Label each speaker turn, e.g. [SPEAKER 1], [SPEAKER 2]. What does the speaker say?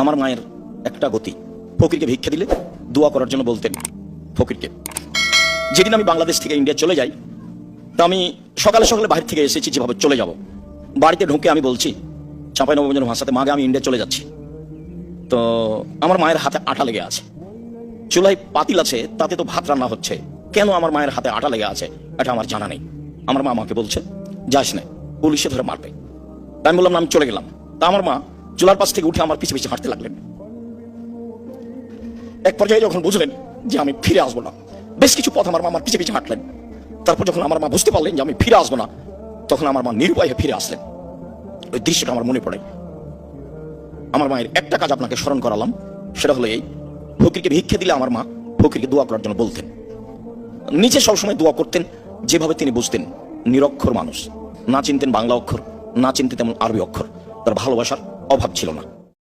[SPEAKER 1] আমার মায়ের একটা গতি, ফকিরকে ভিক্ষা দিলে দোয়া করার জন্য বলতেন ফকিরকে। যেদিন আমি বাংলাদেশ থেকে ইন্ডিয়া চলে যাই, তা আমি সকালে সকালে বাইরে থেকে এসেছি, যেভাবে চলে যাব, বাড়িতে ঢুকে আমি বলছি চাঁপাইনবাবগঞ্জের ভাষাতে, মাকে আমি ইন্ডিয়া চলে যাচ্ছি। তো আমার মায়ের হাতে আটা লেগে আছে, চুলায় পাতিল আছে, তাতে তো ভাত রান্না হচ্ছে, কেন আমার মায়ের হাতে আটা লেগে আছে এটা আমার জানা নেই। আমার মা আমাকে বলছে যাস না, পুলিশে ধরে মারবে। তাই আমি বললাম না, আমি চলে গেলাম। তা আমার মা চুলার পাশ থেকে উঠে আমার পিছে পিছে হাঁটতে লাগলেন। এক পর্যায়ে যখন বুঝলেন যে আমি ফিরে আসবো না, বেশ কিছু পথ আমার মা আমার পিছে পিছে হাঁটলেন। তারপর যখন আমার মা বুঝতে পারলেন যে আমি ফিরে আসবো না, তখন আমার মা নিরুপায় হয়ে ফিরে আসলেন। ওই দৃশ্যটা আমার মনে পড়ে। আমার মায়ের একটা কাজ আপনাকে স্মরণ করালাম, সেটা হলো এই, ফকিরকে ভিক্ষে দিলে আমার মা ফকিরকে দোয়া করার জন্য বলতেন। নিচে সবসময় দোয়া করতেন যেভাবে তিনি বুঝতেন। নিরক্ষর মানুষ, না চিনতেন বাংলা অক্ষর, না চিনতেন তেমন আরবি অক্ষর, তার ভালোবাসার অভাব ছিল না।